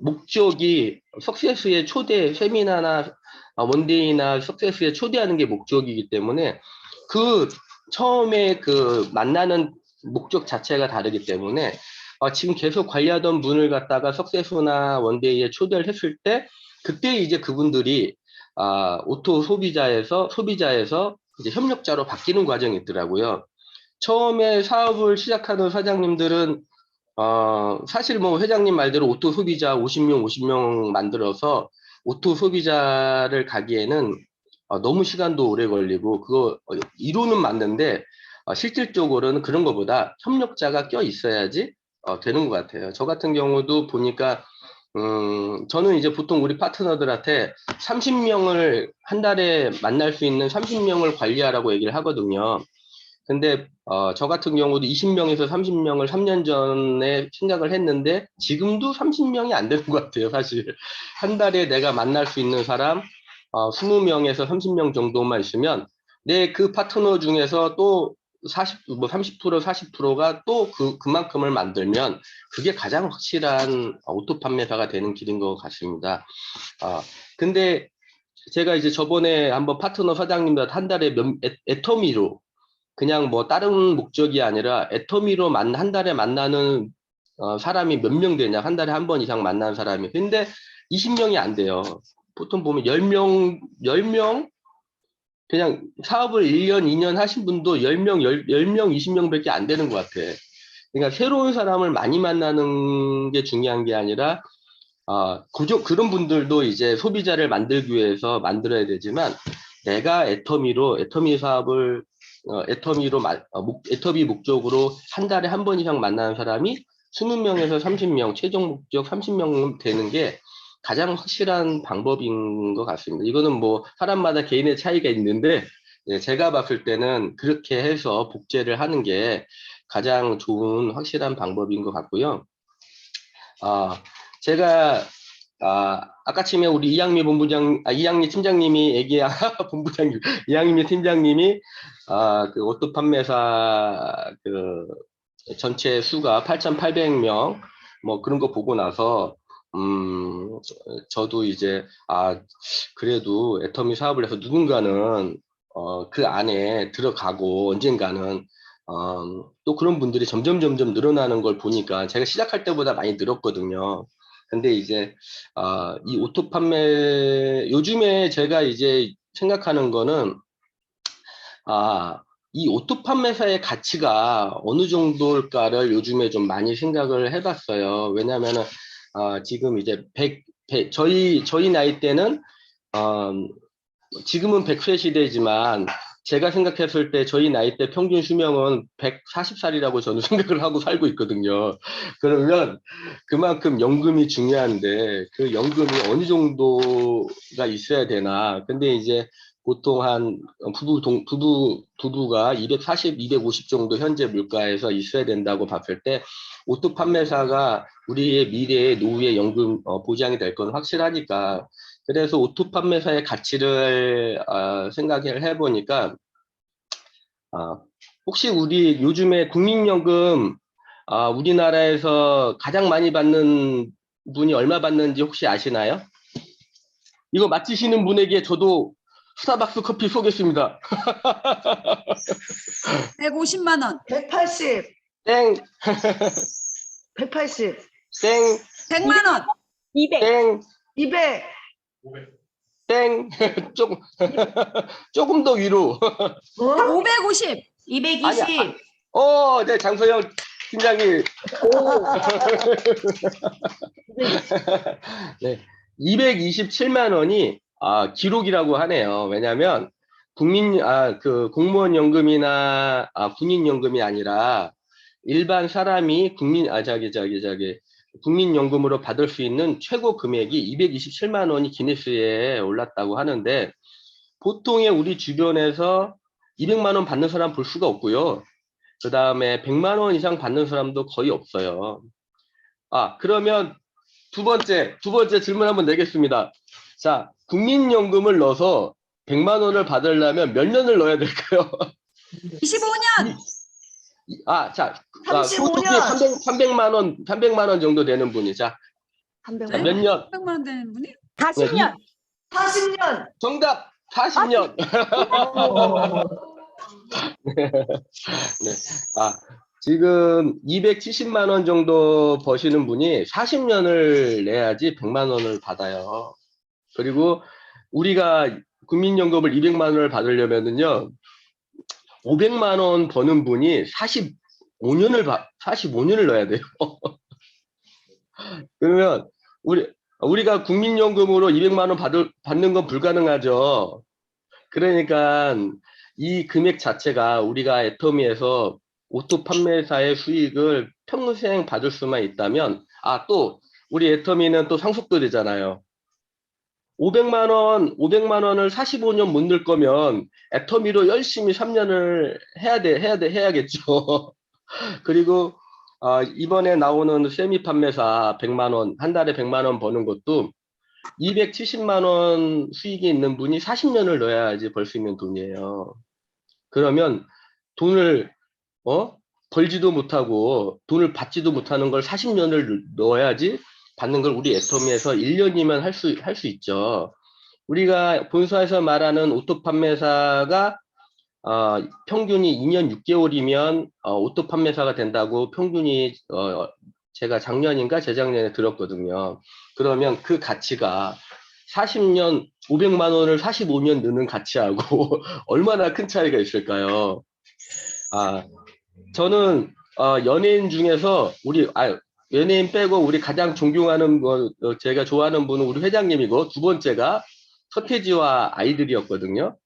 목적이 석세스의 초대, 세미나나 원데이나 석세스에 초대하는 게 목적이기 때문에 그 처음에 그 만나는 목적 자체가 다르기 때문에 지금 계속 관리하던 분을 갖다가 석세스나 원데이에 초대를 했을 때 그때 이제 그분들이 오토 소비자에서 이제 협력자로 바뀌는 과정이 있더라고요. 처음에 사업을 시작하는 사장님들은 사실 뭐 회장님 말대로 오토 소비자 50명 만들어서 오토 소비자를 가기에는 너무 시간도 오래 걸리고 그거 이론은 맞는데 실질적으로는 그런 것보다 협력자가 껴 있어야지 되는 것 같아요. 저 같은 경우도 보니까 저는 이제 보통 우리 파트너들한테 30명을 한 달에 만날 수 있는 30명을 관리하라고 얘기를 하거든요. 근데 저 같은 경우도 20명에서 30명을 3년 전에 생각을 했는데 지금도 30명이 안 되는 것 같아요, 사실. 한 달에 내가 만날 수 있는 사람 20명에서 30명 정도만 있으면 내 그 파트너 중에서 또 30% 40%가 또 그만큼을 만들면 그게 가장 확실한 오토 판매사가 되는 길인 것 같습니다. 근데 제가 이제 저번에 한번 파트너 사장님들 한 달에 애터미로 그냥 뭐 다른 목적이 아니라 애터미로 한 달에 만나는 사람이 몇 명 되냐, 한 달에 한 번 이상 만나는 사람이. 근데 20명이 안 돼요. 보통 보면 10명 그냥 사업을 1년, 2년 하신 분도 10명, 20명 밖에 안 되는 것 같아. 그러니까 새로운 사람을 많이 만나는 게 중요한 게 아니라 그런 분들도 이제 소비자를 만들기 위해서 만들어야 되지만 내가 애터미 사업을 애터미 목적으로 한 달에 한 번 이상 만나는 사람이 20명에서 30명, 최종 목적 30명 되는 게 가장 확실한 방법인 것 같습니다. 이거는 뭐 사람마다 개인의 차이가 있는데 제가 봤을 때는 그렇게 해서 복제를 하는 게 가장 좋은 확실한 방법인 것 같고요. 제가 아까 침에 우리 이양미 팀장님이 얘기한 본부장님, 이양미 팀장님이 그 오토 판매사 그 전체 수가 8,800명 뭐 그런 거 보고 나서 저도 이제 그래도 애터미 사업을 해서 누군가는 그 안에 들어가고 언젠가는 또 그런 분들이 점점 늘어나는 걸 보니까 제가 시작할 때보다 많이 늘었거든요. 근데 이제 이 오토 판매 요즘에 제가 이제 생각하는 거는 이 오토 판매사의 가치가 어느 정도일까를 요즘에 좀 많이 생각을 해봤어요. 왜냐하면은 지금 이제 저희 나이 때는 지금은 100세 시대지만 제가 생각했을 때 저희 나이 때 평균 수명은 140살이라고 저는 생각을 하고 살고 있거든요. 그러면 그만큼 연금이 중요한데 그 연금이 어느 정도가 있어야 되나. 근데 이제 보통 한 부부가 240, 250 정도 현재 물가에서 있어야 된다고 봤을 때 오토 판매사가 우리의 미래의 노후의 연금 보장이 될 건 확실하니까 그래서 오토 판매사의 가치를 생각을 해보니까 혹시 우리 요즘에 국민연금 우리나라에서 가장 많이 받는 분이 얼마 받는지 혹시 아시나요? 이거 맞히시는 분에게 저도 스타벅스 커피 쏘겠습니다. 150만 원. 180, 땡, 180, 땡, 100만 원. 200. 땡, 200, 땡, 조금 더 위로. 550. 220. 네, 장소영 팀장님. 네, 227만 원이 기록이라고 하네요. 왜냐하면 그 공무원 연금이나 군인연금이 아니라 일반 사람이 국민연금으로 받을 수 있는 최고 금액이 227만 원이 기네스에 올랐다고 하는데 보통의 우리 주변에서 200만 원 받는 사람 볼 수가 없고요. 그 다음에 100만 원 이상 받는 사람도 거의 없어요. 그러면 두 번째 질문 한번 내겠습니다. 자, 국민연금을 넣어서 100만 원을 받으려면 몇 년을 넣어야 될까요? 25년. 자, 35년. 300만 원 정도 되는 분이. 자, 몇 300만. 년? 100만 원 되는 분이? 40년. 40년. 정답! 40년! 네. 지금 270만 원 정도 버시는 분이 40년을 내야지 100만 원을 받아요. 그리고 우리가 국민연금을 200만 원을 받으려면은요, 500만 원 버는 분이 45년을 넣어야 돼요. 그러면 우리가 국민연금으로 200만 원 받는 건 불가능하죠. 그러니까 이 금액 자체가 우리가 애터미에서 오토 판매사의 수익을 평생 받을 수만 있다면, 또 우리 애터미는 또 상속도 되잖아요. 500만 원을 45년 못 넣을 거면 애터미로 열심히 3년을 해야겠죠. 그리고 이번에 나오는 세미 판매사 100만 원, 한 달에 100만 원 버는 것도 270만 원 수익이 있는 분이 40년을 넣어야지 벌 수 있는 돈이에요. 그러면 돈을 벌지도 못하고 돈을 받지도 못하는 걸 40년을 넣어야지 받는 걸 우리 애터미에서 1년이면 할 수 있죠. 우리가 본사에서 말하는 오토 판매사가 평균이 2년 6개월이면 오토 판매사가 된다고 평균이 제가 작년인가 재작년에 들었거든요. 그러면 그 가치가 40년 500만 원을 45년 넣는 가치하고 얼마나 큰 차이가 있을까요? 저는 연예인 중에서 연예인 빼고 우리 가장 존경하는 제가 좋아하는 분은 우리 회장님이고, 두 번째가 서태지와 아이들이었거든요.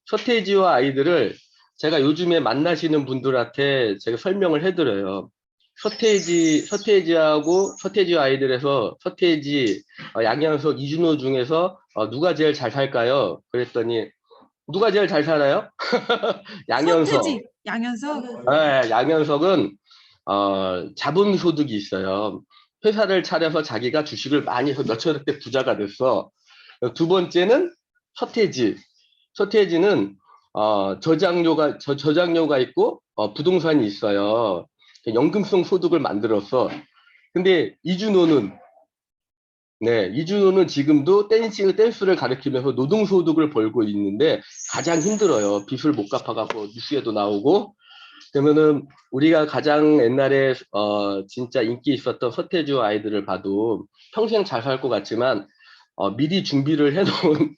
서태지와 아이들을 제가 요즘에 만나시는 분들한테 제가 설명을 해드려요. 서태지하고 서태지와 아이들에서 서태지, 양현석, 이준호 중에서 누가 제일 잘 살까요? 그랬더니 누가 제일 잘 살아요? 양현석. 서태지, 양현석. 네, 양현석은 자본소득이 있어요. 회사를 차려서 자기가 주식을 많이 해서 몇천억 대 부자가 됐어. 두 번째는 서태지. 서태지는 저장료가 있고 부동산이 있어요. 연금성 소득을 만들었어. 근데 이준호는 지금도 댄스를 가르치면서 노동소득을 벌고 있는데 가장 힘들어요. 빚을 못 갚아갖고 뉴스에도 나오고. 그러면은 우리가 가장 옛날에 진짜 인기 있었던 서태지와 아이들을 봐도 평생 잘 살 것 같지만 미리 준비를 해놓은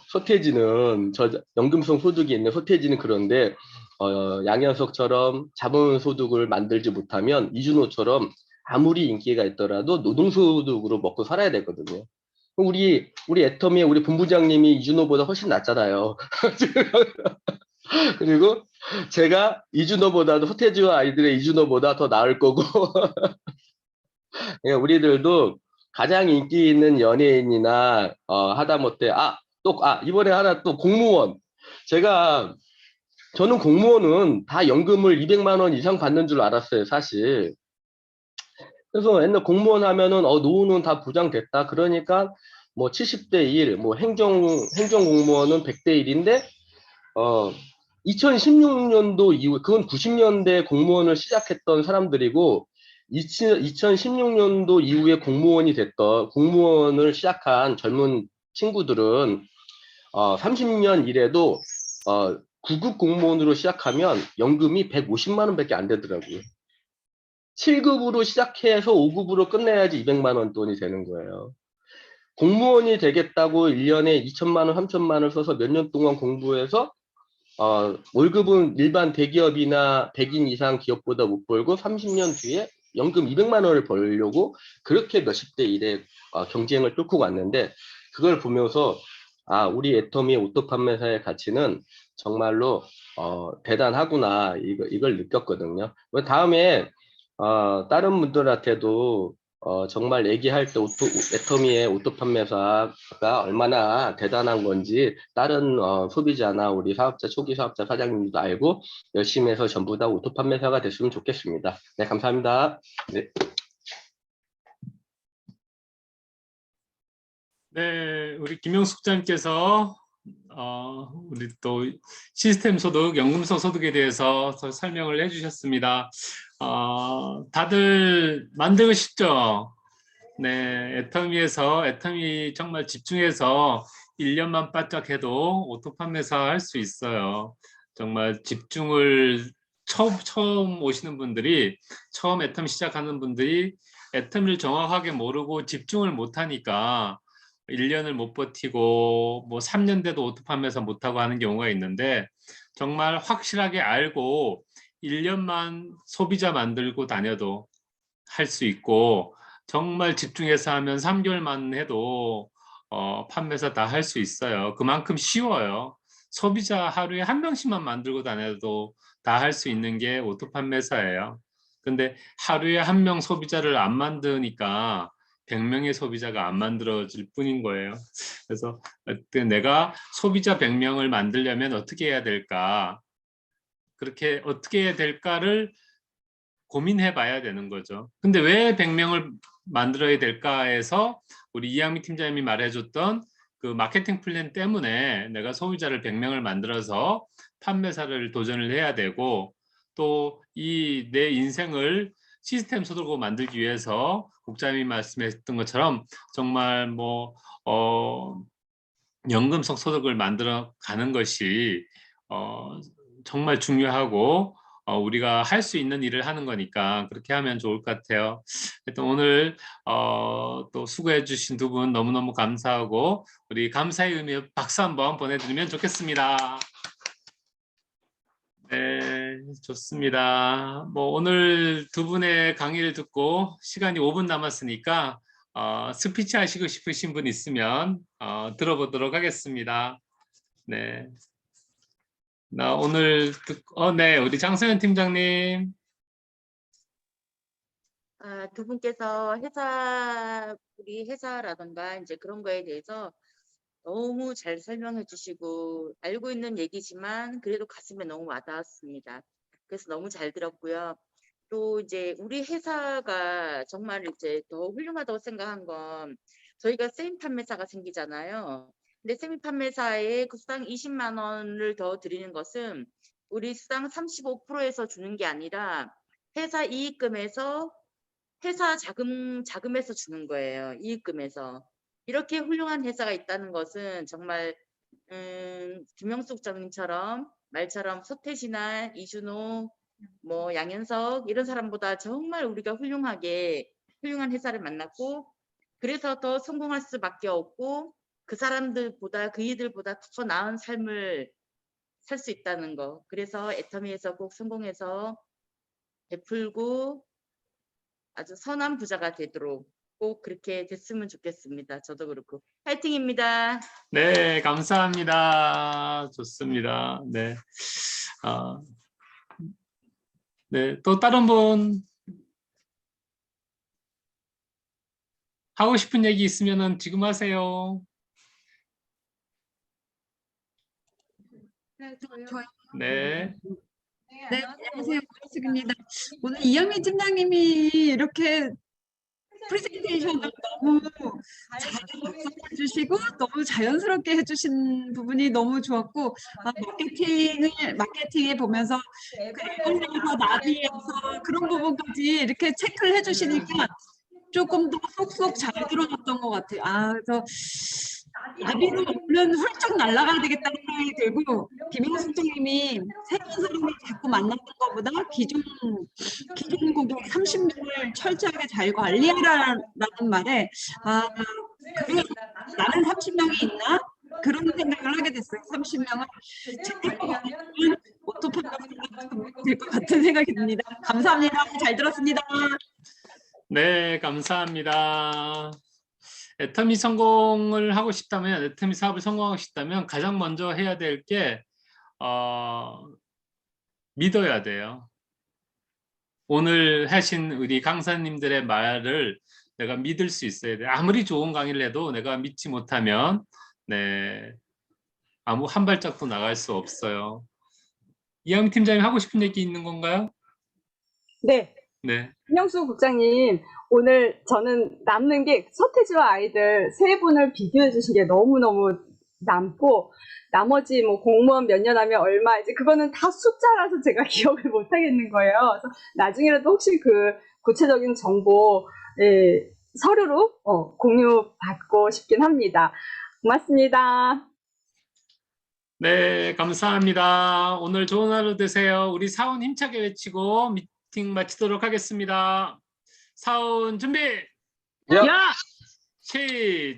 서태지는 연금성 소득이 있는 서태지는 그런데 양현석처럼 자본소득을 만들지 못하면 이준호처럼 아무리 인기가 있더라도 노동소득으로 먹고 살아야 되거든요. 우리 애터미의 우리 본부장님이 이준호보다 훨씬 낫잖아요. 그리고 제가 이준호보다도 서태지와 아이들의 이준호보다 더 나을 거고 우리들도 가장 인기 있는 연예인이나 하다못해 이번에 하나 또 공무원. 저는 공무원은 다 연금을 200만 원 이상 받는 줄 알았어요, 사실. 그래서 옛날 공무원 하면은 노후는 다 보장됐다. 그러니까 뭐 70대 1, 뭐 행정공무원은 100대 1인데 2016년도 이후, 그건 90년대 공무원을 시작했던 사람들이고 2016년도 이후에 공무원을 시작한 젊은 친구들은 30년 이래도 9급 공무원으로 시작하면 연금이 150만 원밖에 안 되더라고요. 7급으로 시작해서 5급으로 끝내야지 200만 원 돈이 되는 거예요. 공무원이 되겠다고 1년에 2천만 원, 3천만 원 써서 몇 년 동안 공부해서 월급은 일반 대기업이나 100인 이상 기업보다 못 벌고 30년 뒤에 연금 200만 원을 벌려고 그렇게 몇십 대 1의 경쟁을 뚫고 갔는데, 그걸 보면서 우리 애터미 오토 판매사의 가치는 정말로 대단하구나, 이걸 느꼈거든요. 다음에 다른 분들한테도 정말 얘기할 때 애터미의 오토 판매사가 얼마나 대단한 건지 다른 소비자나 우리 초기 사업자 사장님도 알고 열심히 해서 전부 다 오토 판매사가 됐으면 좋겠습니다. 네, 감사합니다. 네. 네, 우리 김영숙 장님께서 우리 또 시스템 소득, 연금성 소득에 대해서 더 설명을 해주셨습니다. 다들 만들고 싶죠? 네, 애터미 정말 집중해서 1년만 바짝 해도 오토 판매사 할 수 있어요. 정말 집중을 처음 오시는 분들이, 처음 애터미 시작하는 분들이 애터미를 정확하게 모르고 집중을 못하니까 1년을 못 버티고 뭐 3년 돼도 오토 판매사 못하고 하는 경우가 있는데, 정말 확실하게 알고 1년만 소비자 만들고 다녀도 할 수 있고, 정말 집중해서 하면 3개월만 해도 판매사 다 할 수 있어요. 그만큼 쉬워요. 소비자 하루에 한 명씩만 만들고 다녀도 다 할 수 있는 게 오토 판매사예요. 근데 하루에 한 명 소비자를 안 만드니까 100명의 소비자가 안 만들어질 뿐인 거예요. 그래서 내가 소비자 100명을 만들려면 어떻게 해야 될까? 그렇게 어떻게 해야 될까를 고민해 봐야 되는 거죠. 근데 왜 100명을 만들어야 될까 해서 우리 이양미 팀장님이 말해줬던 그 마케팅 플랜 때문에 내가 소비자를 100명을 만들어서 판매사를 도전을 해야 되고, 또 이 내 인생을 시스템 소득으로 만들기 위해서 국장님이 말씀했던 것처럼 정말 뭐 연금성 소득을 만들어 가는 것이 정말 중요하고 우리가 할 수 있는 일을 하는 거니까 그렇게 하면 좋을 것 같아요. 하여튼 오늘 또 수고해 주신 두 분 너무너무 감사하고, 우리 감사의 의미 박수 한번 보내드리면 좋겠습니다. 네, 좋습니다. 뭐 오늘 두 분의 강의를 듣고 시간이 5분 남았으니까 스피치 하시고 싶으신 분 있으면 들어보도록 하겠습니다. 네. 나 오늘 네, 우리 장서연 팀장님. 두 분께서 우리 회사라던가 이제 그런 거에 대해서 너무 잘 설명해 주시고, 알고 있는 얘기지만 그래도 가슴에 너무 와닿았습니다. 그래서 너무 잘 들었고요. 또 이제 우리 회사가 정말 이제 더 훌륭하다고 생각한 건, 저희가 세임 판매사가 생기잖아요. 근데 세임 판매사에 그 수당 20만 원을 더 드리는 것은 우리 수당 35%에서 주는 게 아니라 회사 이익금에서, 회사 자금에서 주는 거예요. 이익금에서. 이렇게 훌륭한 회사가 있다는 것은 정말 김영숙 장님처럼 말처럼 서태지나 이준호, 뭐 양현석 이런 사람보다 정말 우리가 훌륭한 회사를 만났고, 그래서 더 성공할 수밖에 없고 그 사람들보다, 그 이들보다 더 나은 삶을 살 수 있다는 거. 그래서 애터미에서 꼭 성공해서 베풀고 아주 선한 부자가 되도록 꼭 그렇게 됐으면 좋겠습니다. 저도 그렇고 파이팅입니다. 네, 감사합니다. 좋습니다. 네. 네, 또 다른 분 하고 싶은 얘기 있으면 지금 하세요. 네. 네, 안녕하세요. 고혜숙입니다. 오늘 이영미 팀장님이 이렇게 프레젠테이션을 너무 잘 작성해 주시고 너무 자연스럽게 해주신 부분이 너무 좋았고, 마케팅에 보면서 그 일본에서 나비에서 그런 부분까지 이렇게 체크를 해주시니까 조금 더 쏙쏙 잘 들어줬던 것 같아요. 그래서 나비로 얼른 훌쩍 날아가야 되겠다는 생각이 들고, 김영숙 총님이 새로운 사람을 자꾸 만나는 것보다 기존 고객 30명을 철저하게 잘 관리하라는 말에 그래, 나는 30명이 있나? 그런 생각을 하게 됐어요. 30명을 오토판가 될것 같은 생각이 듭니다. 감사합니다. 잘 들었습니다. 네, 감사합니다. 애터미 성공을 하고 싶다면, 애터미 사업을 성공하고 싶다면 가장 먼저 해야 될 게 믿어야 돼요. 오늘 하신 우리 강사님들의 말을 내가 믿을 수 있어야 돼요. 아무리 좋은 강의를 해도 내가 믿지 못하면 아무 한 발짝도 나갈 수 없어요. 이양미 팀장님 하고 싶은 얘기 있는 건가요? 네. 네. 김영수 국장님, 오늘 저는 남는 게 서태지와 아이들 세 분을 비교해 주신 게 너무너무 남고, 나머지 뭐 공무원 몇 년 하면 얼마, 이제 그거는 다 숫자라서 제가 기억을 못 하겠는 거예요. 그래서 나중에라도 혹시 그 구체적인 정보, 서류로 공유받고 싶긴 합니다. 고맙습니다. 네, 감사합니다. 오늘 좋은 하루 되세요. 우리 사원 힘차게 외치고 미팅 마치도록 하겠습니다. 사원 준비! 야! 시작!